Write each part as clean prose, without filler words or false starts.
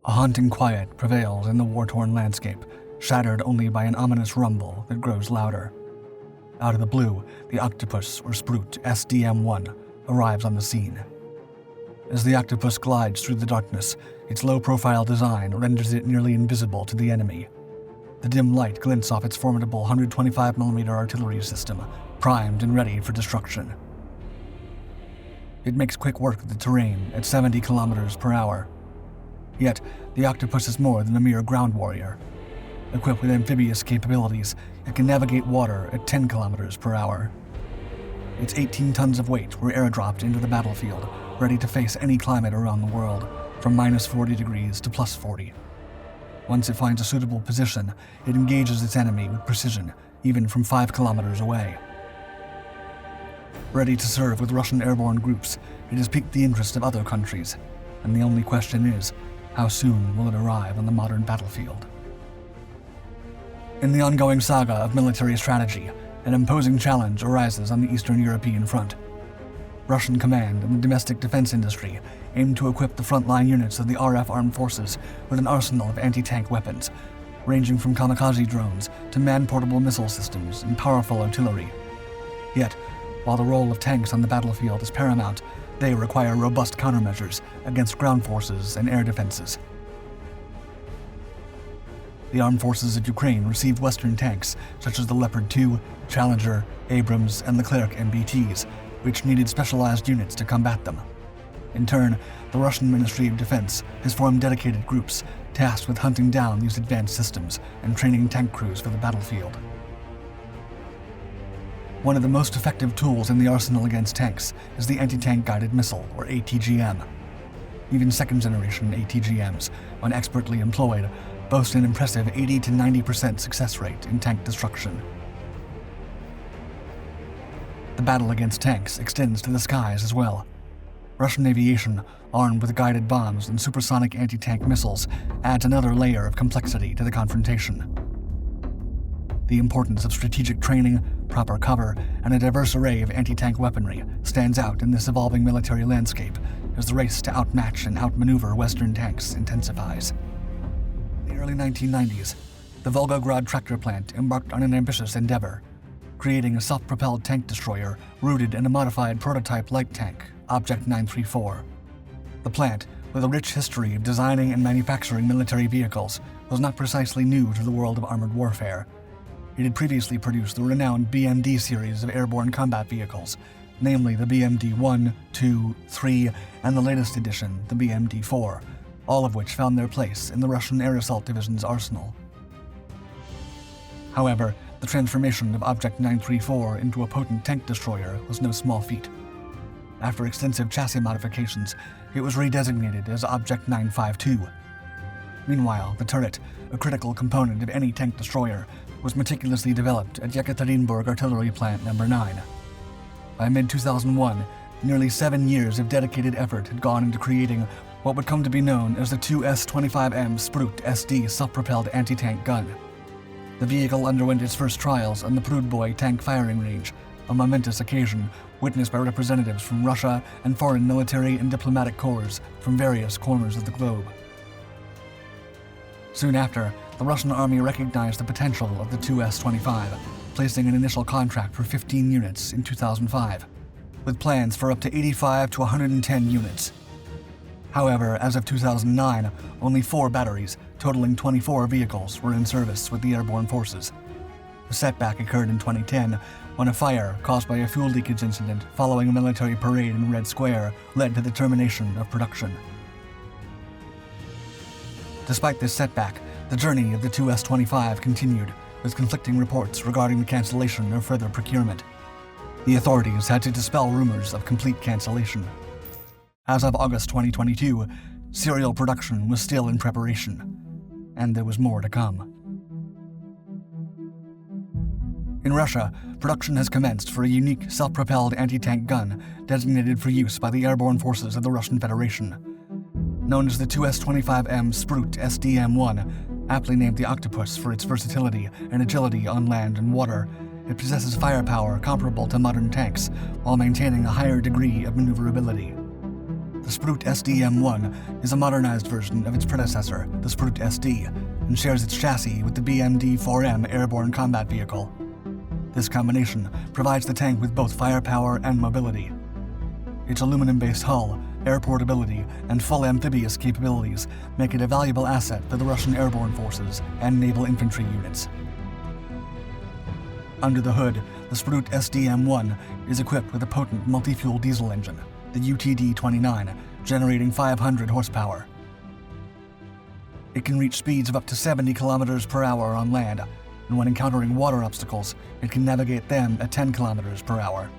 A haunting quiet prevails in the war-torn landscape, shattered only by an ominous rumble that grows louder. Out of the blue, the Octopus, or Sprute SDM-1, arrives on the scene. As the Octopus glides through the darkness, its low-profile design renders it nearly invisible to the enemy. The dim light glints off its formidable 125mm artillery system, primed and ready for destruction. It makes quick work of the terrain at 70 kilometers per hour. Yet, the Octopus is more than a mere ground warrior. Equipped with amphibious capabilities, it can navigate water at 10 kilometers per hour. Its 18 tons of weight were airdropped into the battlefield, ready to face any climate around the world, from minus 40 degrees to plus 40. Once it finds a suitable position, it engages its enemy with precision, even from 5 kilometers away. Ready to serve with Russian airborne groups, it has piqued the interest of other countries, and the only question is, how soon will it arrive on the modern battlefield? In the ongoing saga of military strategy, an imposing challenge arises on the Eastern European front. Russian command and the domestic defense industry aim to equip the frontline units of the RF armed forces with an arsenal of anti-tank weapons, ranging from kamikaze drones to man-portable missile systems and powerful artillery. Yet, while the role of tanks on the battlefield is paramount, they require robust countermeasures against ground forces and air defenses. The armed forces of Ukraine received Western tanks such as the Leopard 2, Challenger, Abrams, and Leclerc MBTs, which needed specialized units to combat them. In turn, the Russian Ministry of Defense has formed dedicated groups tasked with hunting down these advanced systems and training tank crews for the battlefield. One of the most effective tools in the arsenal against tanks is the anti-tank guided missile, or ATGM. Even second-generation ATGMs, when expertly employed, boast an impressive 80 to 90% success rate in tank destruction. The battle against tanks extends to the skies as well. Russian aviation, armed with guided bombs and supersonic anti-tank missiles, adds another layer of complexity to the confrontation. The importance of strategic training, proper cover, and a diverse array of anti-tank weaponry stands out in this evolving military landscape as the race to outmatch and outmaneuver Western tanks intensifies. In the early 1990s, the Volgograd tractor plant embarked on an ambitious endeavor, creating a self-propelled tank destroyer rooted in a modified prototype light tank, Object 934. The plant, with a rich history of designing and manufacturing military vehicles, was not precisely new to the world of armored warfare. It had previously produced the renowned BMD series of airborne combat vehicles, namely the BMD-1, 2, 3, and the latest edition, the BMD-4, all of which found their place in the Russian Air Assault Division's arsenal. However, the transformation of Object 934 into a potent tank destroyer was no small feat. After extensive chassis modifications, it was redesignated as Object 952. Meanwhile, the turret, a critical component of any tank destroyer, was meticulously developed at Yekaterinburg Artillery Plant No. 9. By mid-2001, nearly 7 years of dedicated effort had gone into creating what would come to be known as the 2S-25M Sprute SD self-propelled anti-tank gun. The vehicle underwent its first trials on the Prudboy tank firing range, a momentous occasion witnessed by representatives from Russia and foreign military and diplomatic corps from various corners of the globe. Soon after, the Russian army recognized the potential of the 2S-25, placing an initial contract for 15 units in 2005, with plans for up to 85 to 110 units. However, as of 2009, only 4 batteries, totaling 24 vehicles, were in service with the airborne forces. The setback occurred in 2010, when a fire caused by a fuel leakage incident following a military parade in Red Square led to the termination of production. Despite this setback, the journey of the 2S-25 continued, with conflicting reports regarding the cancellation of further procurement. The authorities had to dispel rumors of complete cancellation. As of August 2022, serial production was still in preparation, and there was more to come. In Russia, production has commenced for a unique self-propelled anti-tank gun designated for use by the airborne forces of the Russian Federation. Known as the 2S-25M Sprute SDM-1, aptly named the Octopus for its versatility and agility on land and water, it possesses firepower comparable to modern tanks while maintaining a higher degree of maneuverability. The Sprute SD-M1 is a modernized version of its predecessor, the Sprute SD, and shares its chassis with the BMD-4M airborne combat vehicle. This combination provides the tank with both firepower and mobility. Its aluminum-based hull, air portability, and full amphibious capabilities make it a valuable asset for the Russian airborne forces and naval infantry units. Under the hood, the Sprute SD-M1 is equipped with a potent multi-fuel diesel engine, the UTD-29, generating 500 horsepower. It can reach speeds of up to 70 kilometers per hour on land, and when encountering water obstacles, it can navigate them at 10 kilometers per hour.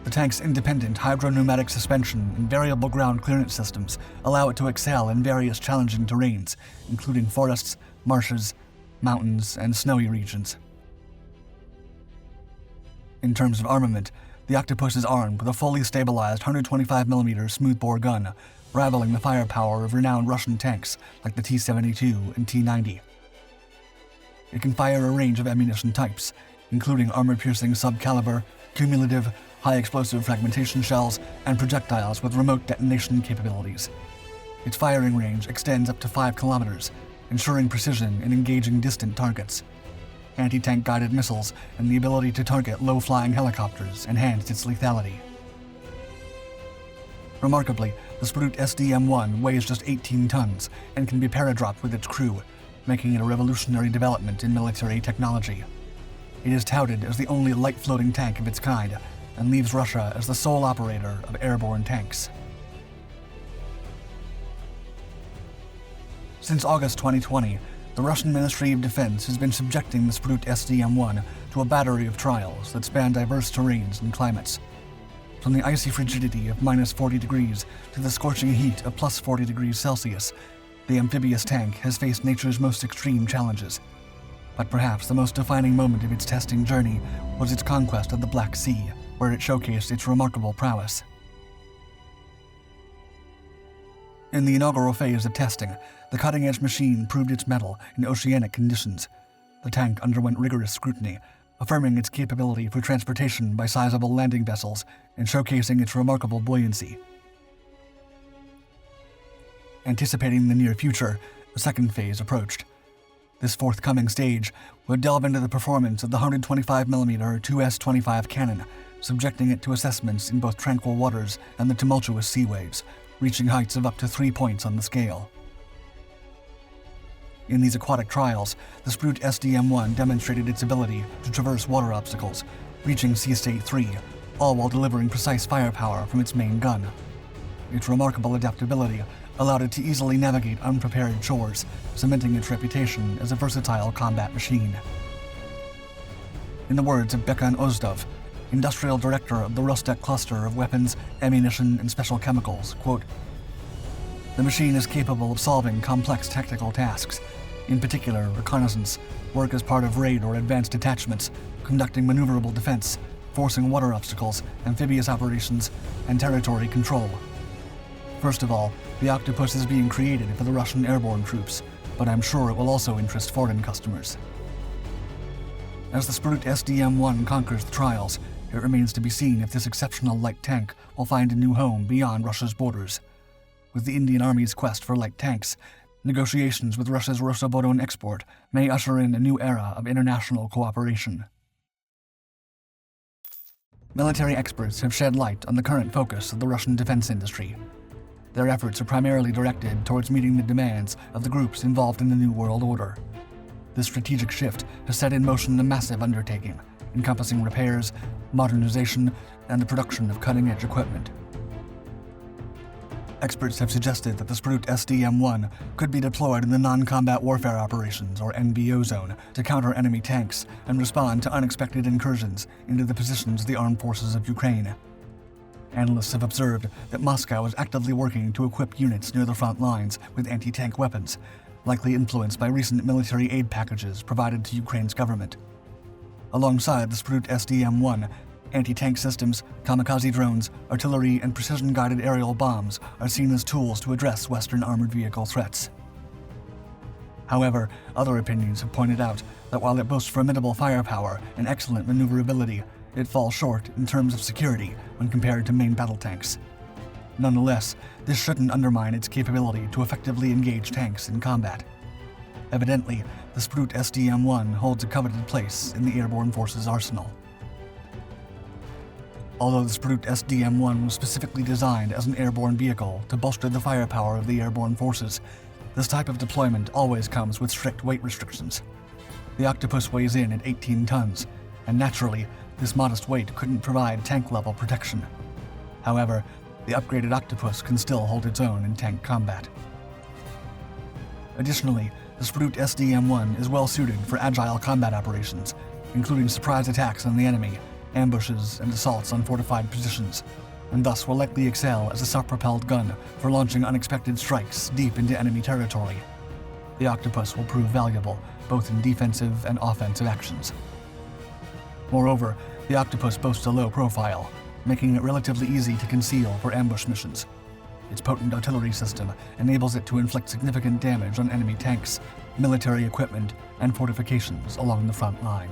The tank's independent hydropneumatic suspension and variable ground clearance systems allow it to excel in various challenging terrains, including forests, marshes, mountains, and snowy regions. In terms of armament, the Octopus is armed with a fully stabilized 125mm smoothbore gun, rivaling the firepower of renowned Russian tanks like the T-72 and T-90. It can fire a range of ammunition types, including armor-piercing subcaliber, cumulative, high-explosive fragmentation shells, and projectiles with remote detonation capabilities. Its firing range extends up to 5 kilometers, ensuring precision in engaging distant targets. Anti-tank guided missiles and the ability to target low-flying helicopters enhanced its lethality. Remarkably, the Sprute SD-M1 weighs just 18 tons and can be paradropped with its crew, making it a revolutionary development in military technology. It is touted as the only light-floating tank of its kind, and leaves Russia as the sole operator of airborne tanks. Since August 2020, the Russian Ministry of Defense has been subjecting the Sprute SD-M1 to a battery of trials that span diverse terrains and climates. From the icy frigidity of minus 40 degrees to the scorching heat of plus 40 degrees Celsius, the amphibious tank has faced nature's most extreme challenges. But perhaps the most defining moment of its testing journey was its conquest of the Black Sea, where it showcased its remarkable prowess. In the inaugural phase of testing, the cutting-edge machine proved its mettle in oceanic conditions. The tank underwent rigorous scrutiny, affirming its capability for transportation by sizable landing vessels and showcasing its remarkable buoyancy. Anticipating the near future, the second phase approached. This forthcoming stage would delve into the performance of the 125mm 2S-25 cannon, subjecting it to assessments in both tranquil waters and the tumultuous sea waves, reaching heights of up to 3 points on the scale. In these aquatic trials, the Sprute SD-M1 demonstrated its ability to traverse water obstacles, reaching Sea State 3, all while delivering precise firepower from its main gun. Its remarkable adaptability allowed it to easily navigate unprepared shores, cementing its reputation as a versatile combat machine. In the words of Bekan Ozdov, industrial director of the Rostek cluster of weapons, ammunition, and special chemicals, quote, "The machine is capable of solving complex tactical tasks, in particular reconnaissance, work as part of raid or advanced detachments, conducting maneuverable defense, forcing water obstacles, amphibious operations, and territory control. First of all, the Octopus is being created for the Russian airborne troops, but I'm sure it will also interest foreign customers." As the Sprute SD-M1 conquers the trials, it remains to be seen if this exceptional light tank will find a new home beyond Russia's borders. With the Indian Army's quest for light tanks, negotiations with Russia's Rosoboron export may usher in a new era of international cooperation. Military experts have shed light on the current focus of the Russian defense industry. Their efforts are primarily directed towards meeting the demands of the groups involved in the New World Order. This strategic shift has set in motion a massive undertaking, encompassing repairs, modernization, and the production of cutting-edge equipment. Experts have suggested that the Sprute SD-M1 could be deployed in the non-combat warfare operations, or NBO zone, to counter enemy tanks and respond to unexpected incursions into the positions of the armed forces of Ukraine. Analysts have observed that Moscow is actively working to equip units near the front lines with anti-tank weapons, likely influenced by recent military aid packages provided to Ukraine's government. Alongside the Sprute SD-M1, anti-tank systems, kamikaze drones, artillery, and precision-guided aerial bombs are seen as tools to address Western armored vehicle threats. However, other opinions have pointed out that while it boasts formidable firepower and excellent maneuverability, it falls short in terms of security when compared to main battle tanks. Nonetheless, this shouldn't undermine its capability to effectively engage tanks in combat. Evidently, the Sprute SDM-1 holds a coveted place in the airborne forces arsenal. Although the Sprute SDM-1 was specifically designed as an airborne vehicle to bolster the firepower of the airborne forces, this type of deployment always comes with strict weight restrictions. The Octopus weighs in at 18 tons, and naturally, this modest weight couldn't provide tank-level protection. However, the upgraded Octopus can still hold its own in tank combat. Additionally, the Sprute SDM-1 is well suited for agile combat operations, including surprise attacks on the enemy, ambushes, and assaults on fortified positions, and thus will likely excel as a self-propelled gun for launching unexpected strikes deep into enemy territory. The Octopus will prove valuable both in defensive and offensive actions. Moreover, the Octopus boasts a low profile, making it relatively easy to conceal for ambush missions. Its potent artillery system enables it to inflict significant damage on enemy tanks, military equipment, and fortifications along the front line.